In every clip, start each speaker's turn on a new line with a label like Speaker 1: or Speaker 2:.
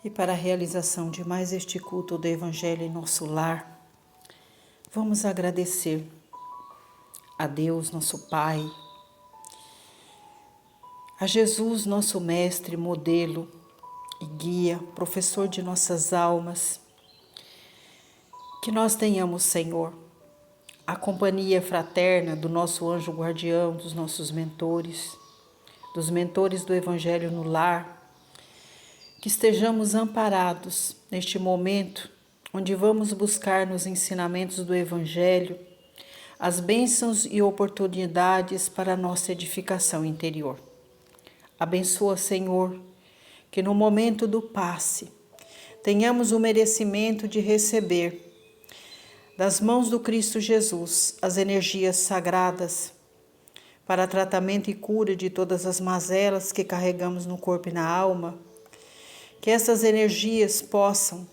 Speaker 1: E para a realização de mais este culto do Evangelho em nosso lar, vamos agradecer a Deus, nosso Pai, a Jesus, nosso Mestre, modelo e guia, professor de nossas almas. Que nós tenhamos, Senhor, a companhia fraterna do nosso anjo guardião, dos nossos mentores, dos mentores do Evangelho no lar, que estejamos amparados neste momento onde vamos buscar nos ensinamentos do Evangelho as bênçãos e oportunidades para a nossa edificação interior. Abençoa, Senhor, que no momento do passe tenhamos o merecimento de receber das mãos do Cristo Jesus as energias sagradas para tratamento e cura de todas as mazelas que carregamos no corpo e na alma. Que essas energias possam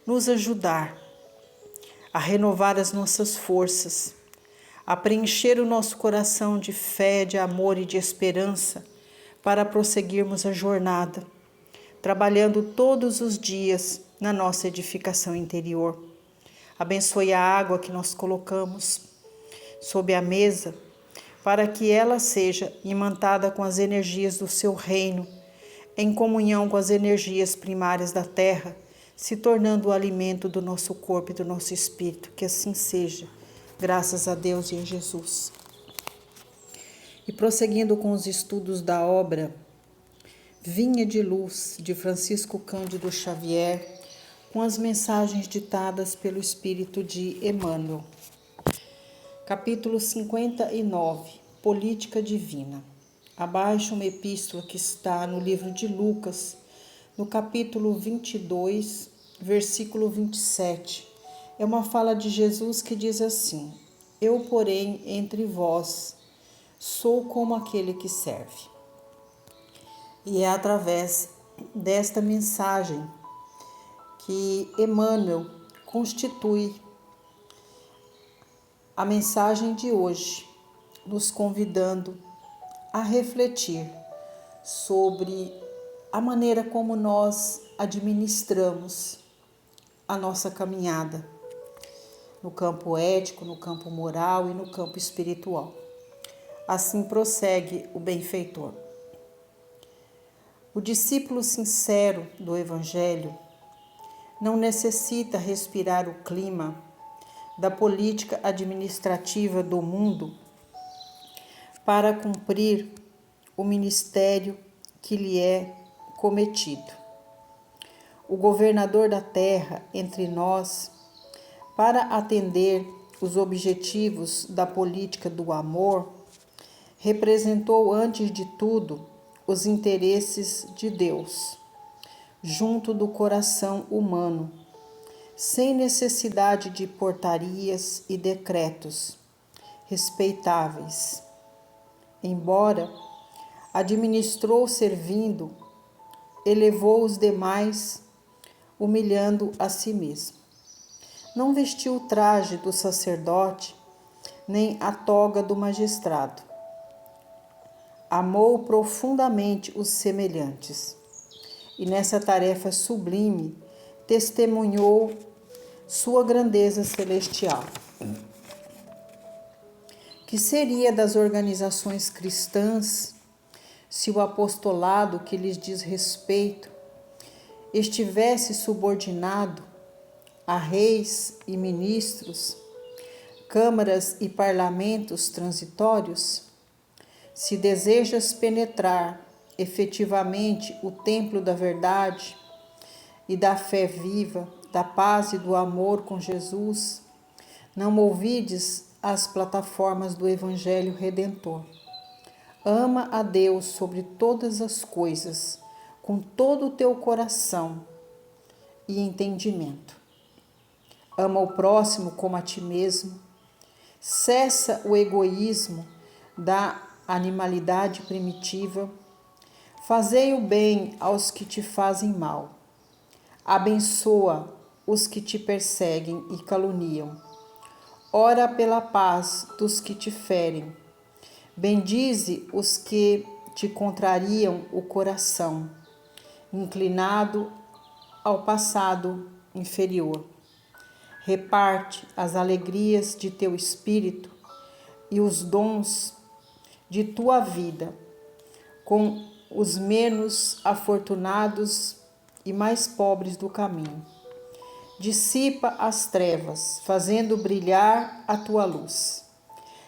Speaker 1: nos ajudar a renovar as nossas forças, a preencher o nosso coração de fé, de amor e de esperança para prosseguirmos a jornada, trabalhando todos os dias na nossa edificação interior. Abençoe a água que nós colocamos sob a mesa para que ela seja imantada com as energias do seu reino, em comunhão com as energias primárias da terra, se tornando o alimento do nosso corpo e do nosso espírito. Que assim seja, graças a Deus e em Jesus. E prosseguindo com os estudos da obra Vinha de Luz, de Francisco Cândido Xavier, com as mensagens ditadas pelo Espírito de Emmanuel. Capítulo 59, Política Divina. Abaixo uma epístola que está no livro de Lucas, no capítulo 22, versículo 27. É uma fala de Jesus que diz assim: Eu, porém, entre vós, sou como aquele que serve. E é através desta mensagem que Emmanuel constitui a mensagem de hoje, nos convidando a refletir sobre a maneira como nós administramos a nossa caminhada no campo ético, no campo moral e no campo espiritual. Assim prossegue o benfeitor. O discípulo sincero do Evangelho não necessita respirar o clima da política administrativa do mundo para cumprir o ministério que lhe é cometido. O governador da terra entre nós, para atender os objetivos da política do amor, representou antes de tudo os interesses de Deus, junto do coração humano, sem necessidade de portarias e decretos respeitáveis. Embora administrou servindo, elevou os demais, humilhando a si mesmo. Não vestiu o traje do sacerdote, nem a toga do magistrado. Amou profundamente os semelhantes, e nessa tarefa sublime testemunhou sua grandeza celestial. Que seria das organizações cristãs se o apostolado que lhes diz respeito estivesse subordinado a reis e ministros, câmaras e parlamentos transitórios? Se desejas penetrar efetivamente o templo da verdade e da fé viva, da paz e do amor com Jesus, não ouvides as plataformas do Evangelho Redentor. Ama a Deus sobre todas as coisas, com todo o teu coração e entendimento. Ama o próximo como a ti mesmo. Cessa o egoísmo da animalidade primitiva. Fazei o bem aos que te fazem mal. Abençoa os que te perseguem e caluniam. Ora pela paz dos que te ferem. Bendize os que te contrariam o coração, inclinado ao passado inferior. Reparte as alegrias de teu espírito e os dons de tua vida com os menos afortunados e mais pobres do caminho. Dissipa as trevas, fazendo brilhar a tua luz.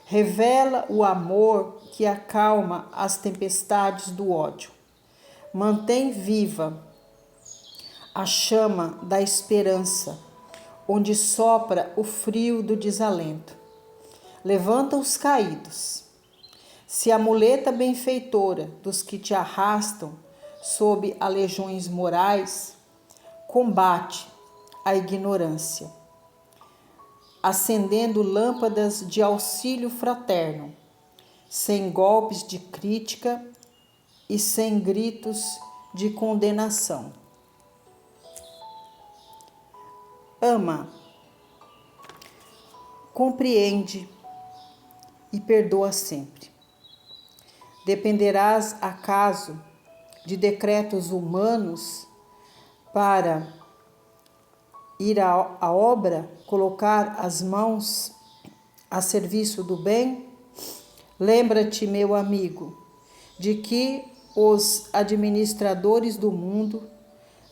Speaker 1: Revela o amor que acalma as tempestades do ódio. Mantém viva a chama da esperança, onde sopra o frio do desalento. Levanta os caídos. Se a muleta benfeitora dos que te arrastam sob aleijões morais, combate a ignorância, acendendo lâmpadas de auxílio fraterno, sem golpes de crítica e sem gritos de condenação. Ama, compreende e perdoa sempre. Dependerás acaso de decretos humanos para ir à obra, colocar as mãos a serviço do bem? Lembra-te, meu amigo, de que os administradores do mundo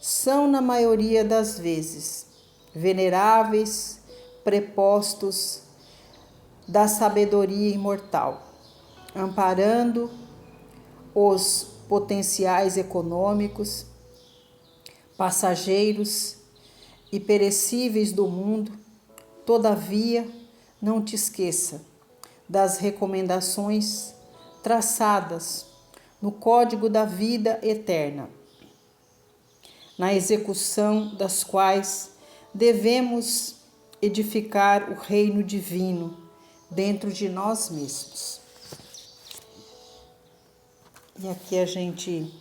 Speaker 1: são, na maioria das vezes, veneráveis prepostos da sabedoria imortal, amparando os potenciais econômicos, passageiros e perecíveis do mundo. Todavia, não te esqueça das recomendações traçadas no Código da Vida Eterna, na execução das quais devemos edificar o reino divino dentro de nós mesmos. E aqui a gente,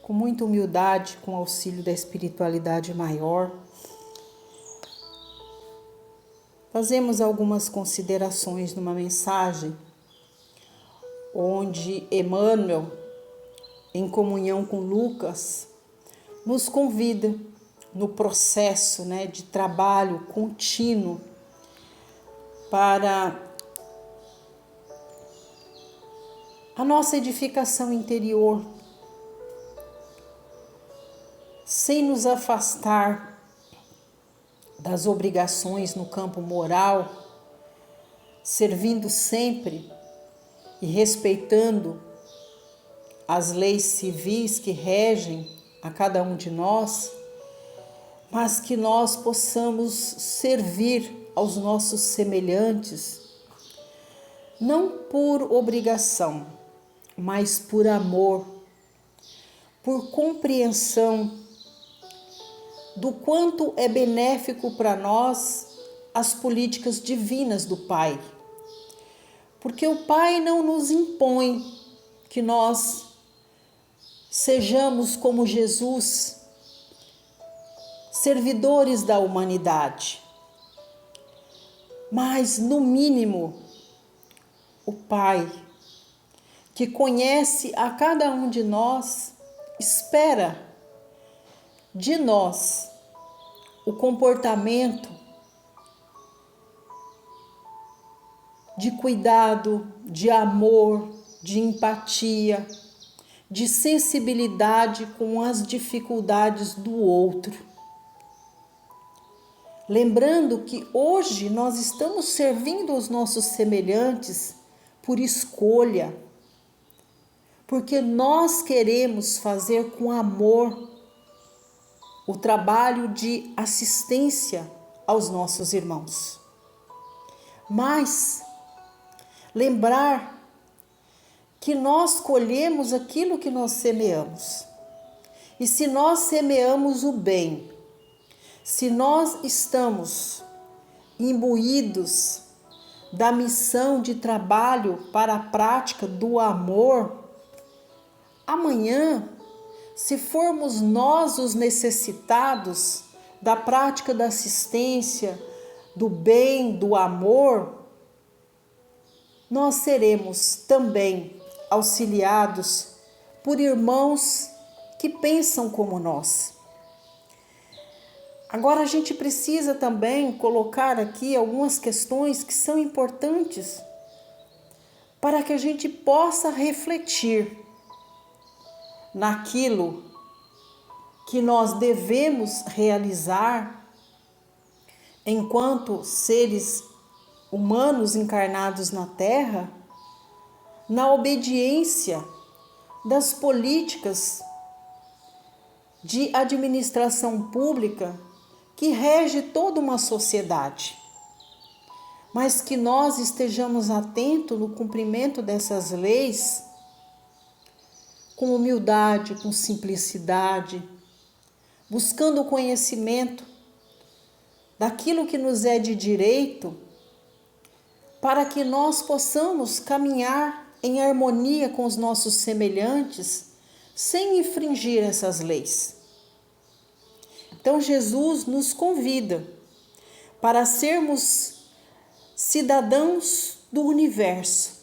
Speaker 1: com muita humildade, com auxílio da espiritualidade maior, fazemos algumas considerações numa mensagem onde Emmanuel, em comunhão com Lucas, nos convida no processo, de trabalho contínuo para a nossa edificação interior, sem nos afastar das obrigações no campo moral, servindo sempre e respeitando as leis civis que regem a cada um de nós, mas que nós possamos servir aos nossos semelhantes, não por obrigação, mas por amor, por compreensão do quanto é benéfico para nós as políticas divinas do Pai. Porque o Pai não nos impõe que nós sejamos como Jesus, servidores da humanidade. Mas, no mínimo, o Pai, que conhece a cada um de nós, espera de nós o comportamento de cuidado, de amor, de empatia, de sensibilidade com as dificuldades do outro. Lembrando que hoje nós estamos servindo os nossos semelhantes por escolha, porque nós queremos fazer com amor o trabalho de assistência aos nossos irmãos. Mas lembrar que nós colhemos aquilo que nós semeamos. E se nós semeamos o bem, se nós estamos imbuídos da missão de trabalho para a prática do amor, amanhã, se formos nós os necessitados da prática da assistência, do bem, do amor, nós seremos também auxiliados por irmãos que pensam como nós. Agora a gente precisa também colocar aqui algumas questões que são importantes para que a gente possa refletir naquilo que nós devemos realizar enquanto seres humanos encarnados na Terra, na obediência das políticas de administração pública que rege toda uma sociedade. Mas que nós estejamos atentos no cumprimento dessas leis com humildade, com simplicidade, buscando o conhecimento daquilo que nos é de direito, para que nós possamos caminhar em harmonia com os nossos semelhantes, sem infringir essas leis. Então Jesus nos convida para sermos cidadãos do universo,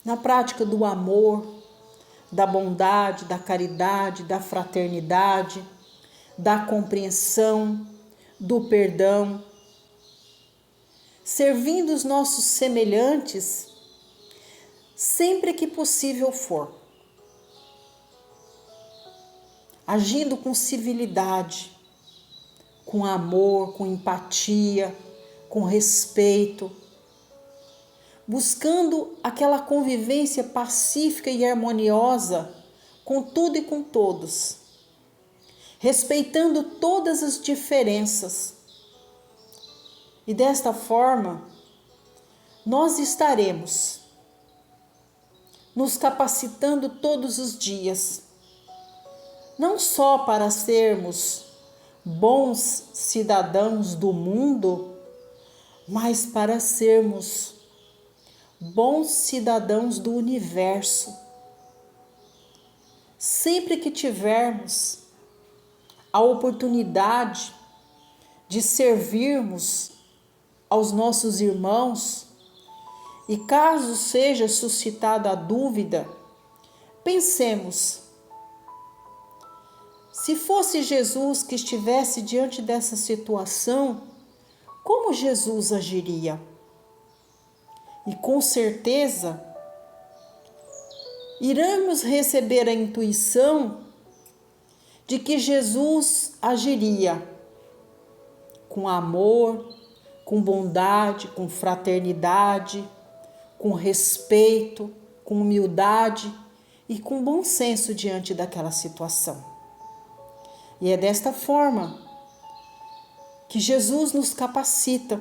Speaker 1: na prática do amor, da bondade, da caridade, da fraternidade, da compreensão, do perdão, servindo os nossos semelhantes sempre que possível for, agindo com civilidade, com amor, com empatia, com respeito, buscando aquela convivência pacífica e harmoniosa com tudo e com todos, respeitando todas as diferenças. E desta forma, nós estaremos nos capacitando todos os dias, não só para sermos bons cidadãos do mundo, mas para sermos bons cidadãos do universo. Sempre que tivermos a oportunidade de servirmos aos nossos irmãos, e caso seja suscitada a dúvida, pensemos: se fosse Jesus que estivesse diante dessa situação, como Jesus agiria? E com certeza, iremos receber a intuição de que Jesus agiria com amor, com bondade, com fraternidade, com respeito, com humildade e com bom senso diante daquela situação. E é desta forma que Jesus nos capacita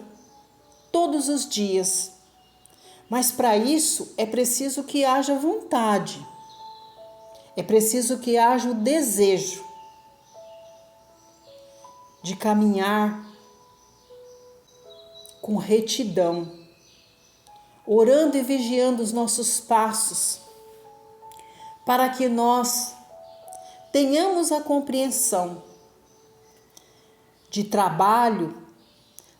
Speaker 1: todos os dias. Mas para isso é preciso que haja vontade, é preciso que haja o desejo de caminhar com retidão, orando e vigiando os nossos passos, para que nós tenhamos a compreensão de trabalho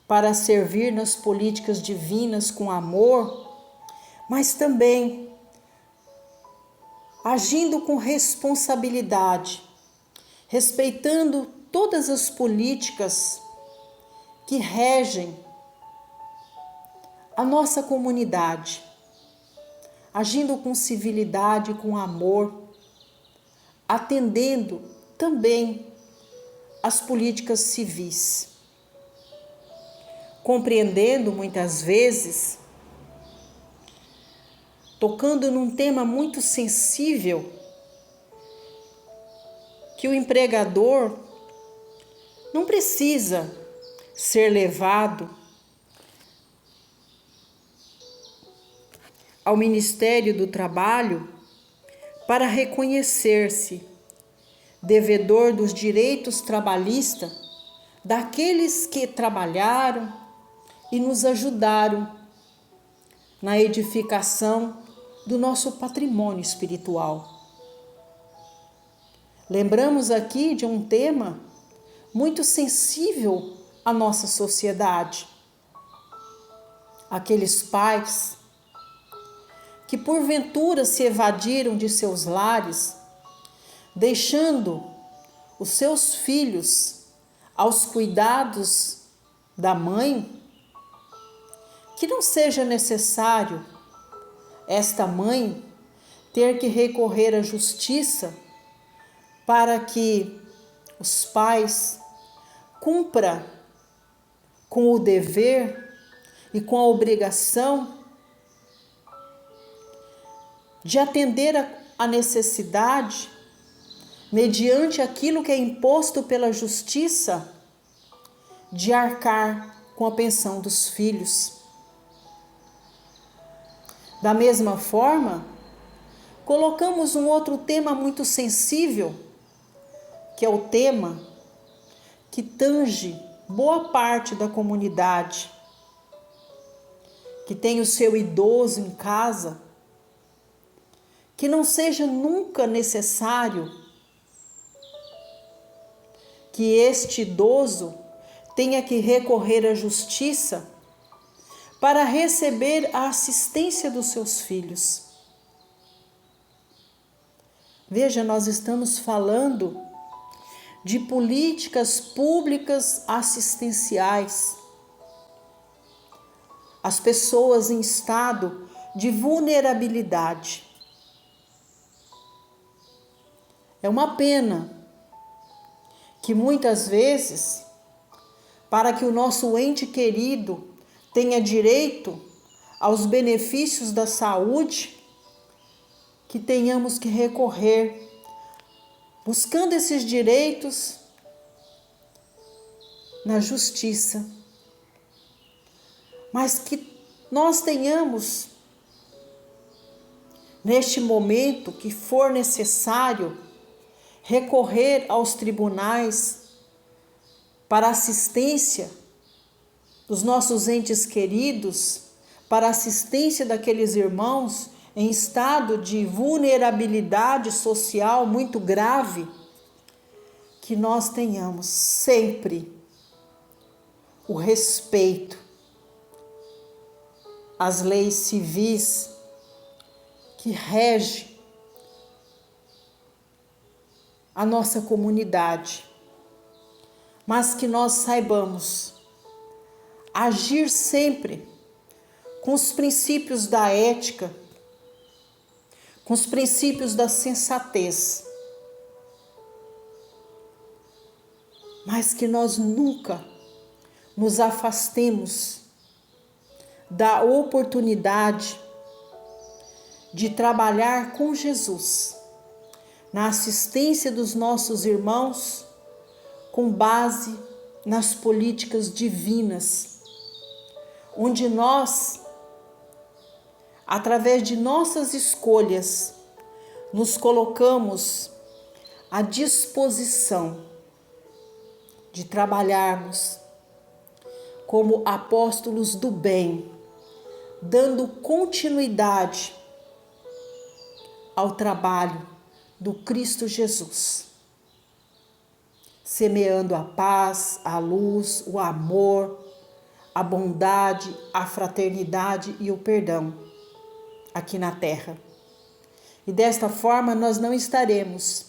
Speaker 1: para servir nas políticas divinas com amor, mas também agindo com responsabilidade, respeitando todas as políticas que regem a nossa comunidade, agindo com civilidade, com amor, atendendo também as políticas civis, compreendendo muitas vezes, tocando num tema muito sensível, que o empregador não precisa ser levado ao Ministério do Trabalho para reconhecer-se devedor dos direitos trabalhistas daqueles que trabalharam e nos ajudaram na edificação do nosso patrimônio espiritual. Lembramos aqui de um tema muito sensível à nossa sociedade. Aqueles pais que porventura se evadiram de seus lares, deixando os seus filhos aos cuidados da mãe, que não seja necessário esta mãe ter que recorrer à justiça para que os pais cumpram com o dever e com a obrigação de atender a necessidade mediante aquilo que é imposto pela justiça de arcar com a pensão dos filhos. Da mesma forma, colocamos um outro tema muito sensível, que é o tema que tange boa parte da comunidade, que tem o seu idoso em casa, que não seja nunca necessário que este idoso tenha que recorrer à justiça para receber a assistência dos seus filhos. Veja, nós estamos falando de políticas públicas assistenciais. As pessoas em estado de vulnerabilidade. É uma pena que muitas vezes, para que o nosso ente querido tenha direito aos benefícios da saúde, que tenhamos que recorrer, buscando esses direitos na justiça. Mas que nós tenhamos, neste momento que for necessário, recorrer aos tribunais para assistência dos nossos entes queridos, para assistência daqueles irmãos em estado de vulnerabilidade social muito grave, que nós tenhamos sempre o respeito às leis civis que regem a nossa comunidade, mas que nós saibamos agir sempre com os princípios da ética, com os princípios da sensatez, mas que nós nunca nos afastemos da oportunidade de trabalhar com Jesus na assistência dos nossos irmãos com base nas políticas divinas, onde nós, através de nossas escolhas, nos colocamos à disposição de trabalharmos como apóstolos do bem, dando continuidade ao trabalho do Cristo Jesus, semeando a paz, a luz, o amor, a bondade, a fraternidade e o perdão aqui na terra. E desta forma nós não estaremos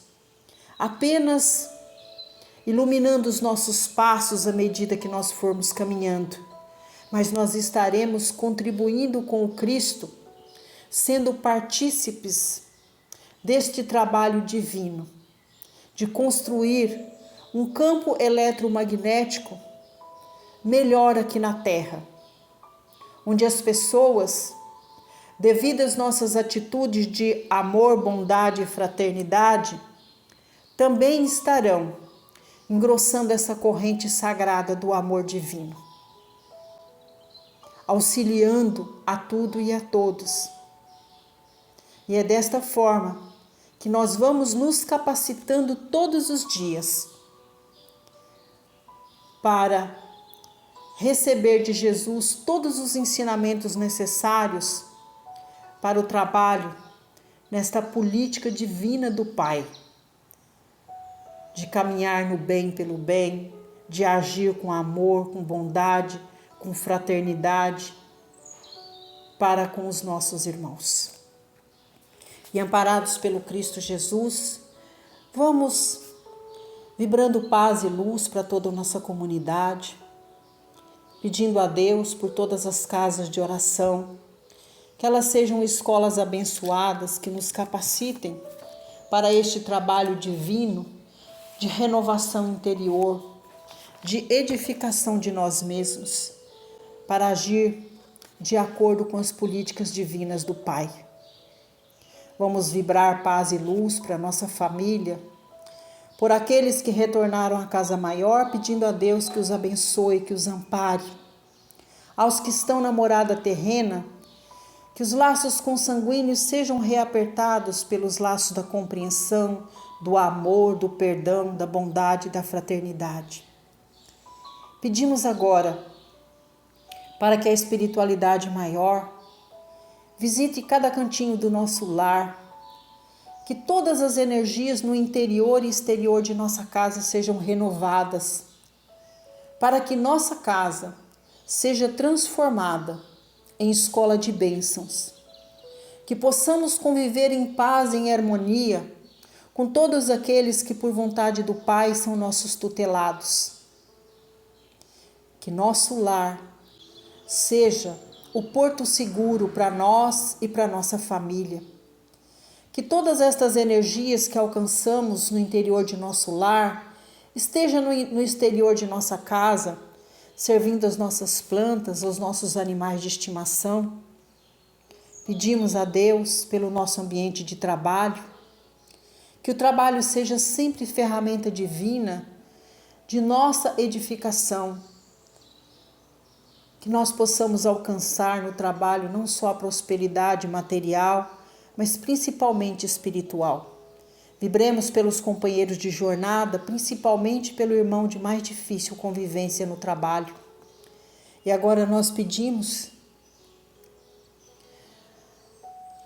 Speaker 1: apenas iluminando os nossos passos à medida que nós formos caminhando, mas nós estaremos contribuindo com o Cristo, sendo partícipes deste trabalho divino, de construir um campo eletromagnético melhor aqui na Terra, onde as pessoas, devido às nossas atitudes de amor, bondade e fraternidade, também estarão engrossando essa corrente sagrada do amor divino, auxiliando a tudo e a todos. E é desta forma que nós vamos nos capacitando todos os dias para receber de Jesus todos os ensinamentos necessários para o trabalho nesta política divina do Pai, de caminhar no bem pelo bem, de agir com amor, com bondade, com fraternidade para com os nossos irmãos. E amparados pelo Cristo Jesus, vamos vibrando paz e luz para toda a nossa comunidade, pedindo a Deus por todas as casas de oração, que elas sejam escolas abençoadas que nos capacitem para este trabalho divino de renovação interior, de edificação de nós mesmos, para agir de acordo com as políticas divinas do Pai. Vamos vibrar paz e luz para nossa família, por aqueles que retornaram à casa maior, pedindo a Deus que os abençoe, que os ampare. Aos que estão na morada terrena, que os laços consanguíneos sejam reapertados pelos laços da compreensão, do amor, do perdão, da bondade e da fraternidade. Pedimos agora para que a espiritualidade maior visite cada cantinho do nosso lar, que todas as energias no interior e exterior de nossa casa sejam renovadas, para que nossa casa seja transformada em escola de bênçãos, que possamos conviver em paz e em harmonia com todos aqueles que por vontade do Pai são nossos tutelados. Que nosso lar seja o porto seguro para nós e para nossa família. Que todas estas energias que alcançamos no interior de nosso lar estejam no exterior de nossa casa, servindo as nossas plantas, aos nossos animais de estimação. Pedimos a Deus pelo nosso ambiente de trabalho, que o trabalho seja sempre ferramenta divina de nossa edificação, que nós possamos alcançar no trabalho não só a prosperidade material, mas principalmente espiritual. Vibremos pelos companheiros de jornada, principalmente pelo irmão de mais difícil convivência no trabalho. E agora nós pedimos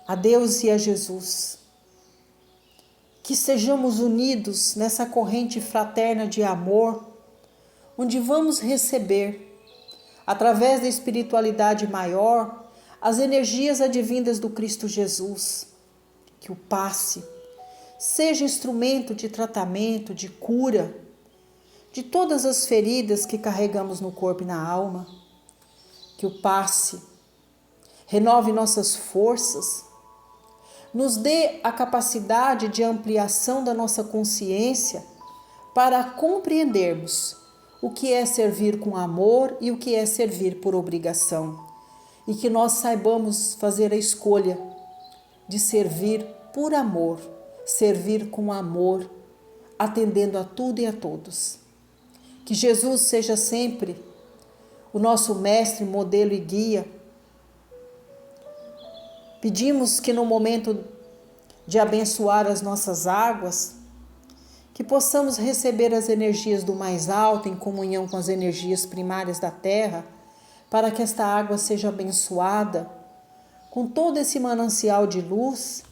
Speaker 1: a Deus e a Jesus que sejamos unidos nessa corrente fraterna de amor, onde vamos receber, através da espiritualidade maior, as energias advindas do Cristo Jesus. Que o passe seja instrumento de tratamento, de cura, de todas as feridas que carregamos no corpo e na alma. Que o passe renove nossas forças, nos dê a capacidade de ampliação da nossa consciência para compreendermos o que é servir com amor e o que é servir por obrigação. E que nós saibamos fazer a escolha de servir por amor, servir com amor, atendendo a tudo e a todos. Que Jesus seja sempre o nosso mestre, modelo e guia. Pedimos que no momento de abençoar as nossas águas, que possamos receber as energias do mais alto em comunhão com as energias primárias da terra, para que esta água seja abençoada com todo esse manancial de luz,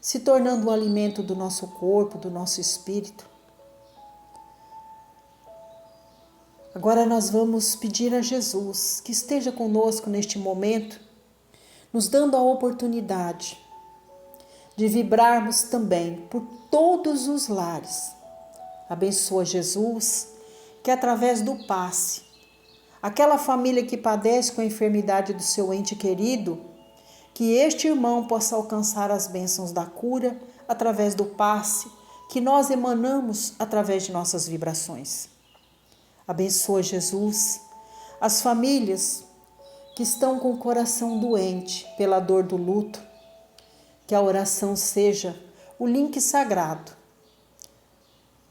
Speaker 1: se tornando o alimento do nosso corpo, do nosso espírito. Agora nós vamos pedir a Jesus que esteja conosco neste momento, nos dando a oportunidade de vibrarmos também por todos os lares. Abençoa Jesus, que através do passe, aquela família que padece com a enfermidade do seu ente querido, que este irmão possa alcançar as bênçãos da cura através do passe que nós emanamos através de nossas vibrações. Abençoa Jesus as famílias que estão com o coração doente pela dor do luto, que a oração seja o link sagrado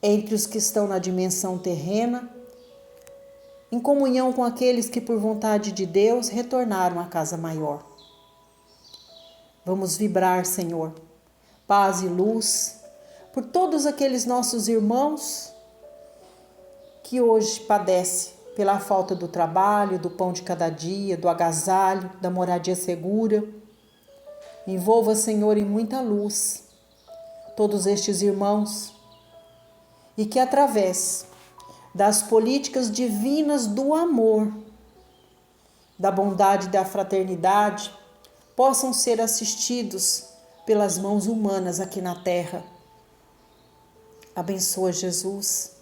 Speaker 1: entre os que estão na dimensão terrena, em comunhão com aqueles que por vontade de Deus retornaram à casa maior. Vamos vibrar, Senhor, paz e luz por todos aqueles nossos irmãos que hoje padecem pela falta do trabalho, do pão de cada dia, do agasalho, da moradia segura. Envolva, Senhor, em muita luz todos estes irmãos e que através das políticas divinas do amor, da bondade e da fraternidade, possam ser assistidos pelas mãos humanas aqui na terra. Abençoa, Jesus,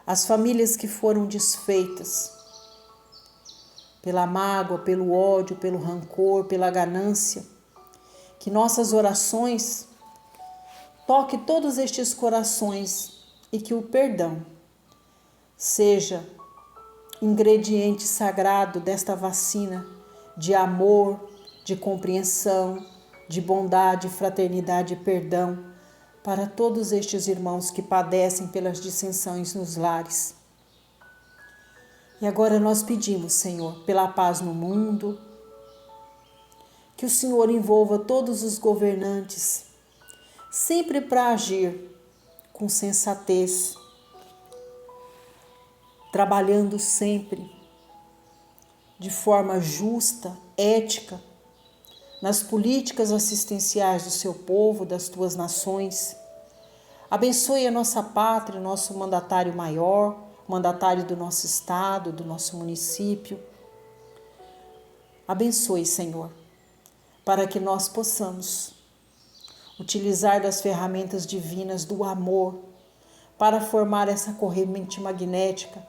Speaker 1: as famílias que foram desfeitas pela mágoa, pelo ódio, pelo rancor, pela ganância. Que nossas orações toque todos estes corações e que o perdão seja ingrediente sagrado desta vacina de amor, de compreensão, de bondade, fraternidade e perdão para todos estes irmãos que padecem pelas dissensões nos lares. E agora nós pedimos, Senhor, pela paz no mundo, que o Senhor envolva todos os governantes, sempre para agir com sensatez, trabalhando sempre de forma justa, ética, nas políticas assistenciais do seu povo, das tuas nações. Abençoe a nossa pátria, nosso mandatário maior, mandatário do nosso estado, do nosso município. Abençoe, Senhor, para que nós possamos utilizar das ferramentas divinas do amor para formar essa corrente magnética,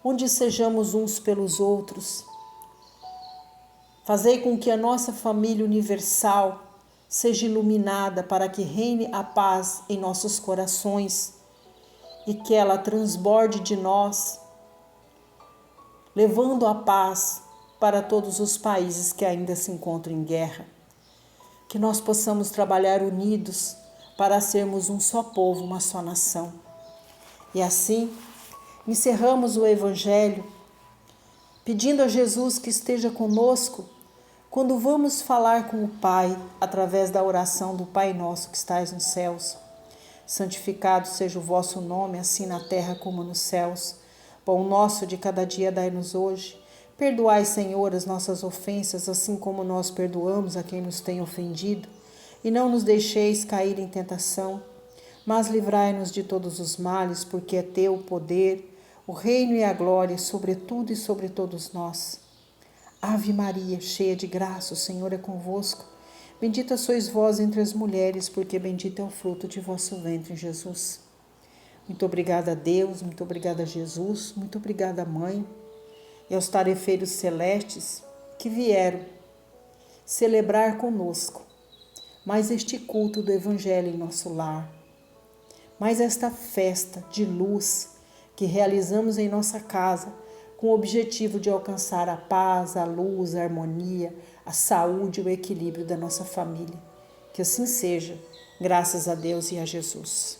Speaker 1: onde sejamos uns pelos outros. Fazei com que a nossa família universal seja iluminada para que reine a paz em nossos corações e que ela transborde de nós, levando a paz para todos os países que ainda se encontram em guerra. Que nós possamos trabalhar unidos para sermos um só povo, uma só nação. E assim, encerramos o Evangelho, pedindo a Jesus que esteja conosco quando vamos falar com o Pai, através da oração do Pai Nosso que estais nos céus. Santificado seja o vosso nome, assim na terra como nos céus. Pão nosso de cada dia dai-nos hoje. Perdoai, Senhor, as nossas ofensas, assim como nós perdoamos a quem nos tem ofendido. E não nos deixeis cair em tentação, mas livrai-nos de todos os males, porque é teu o poder, o reino e a glória, sobre tudo e sobre todos nós. Ave Maria, cheia de graça, o Senhor é convosco. Bendita sois vós entre as mulheres, porque bendito é o fruto de vosso ventre, Jesus. Muito obrigada a Deus, muito obrigada a Jesus, muito obrigada, Mãe, e aos tarefeiros celestes que vieram celebrar conosco mais este culto do Evangelho em nosso lar, mais esta festa de luz que realizamos em nossa casa, com o objetivo de alcançar a paz, a luz, a harmonia, a saúde e o equilíbrio da nossa família. Que assim seja, graças a Deus e a Jesus.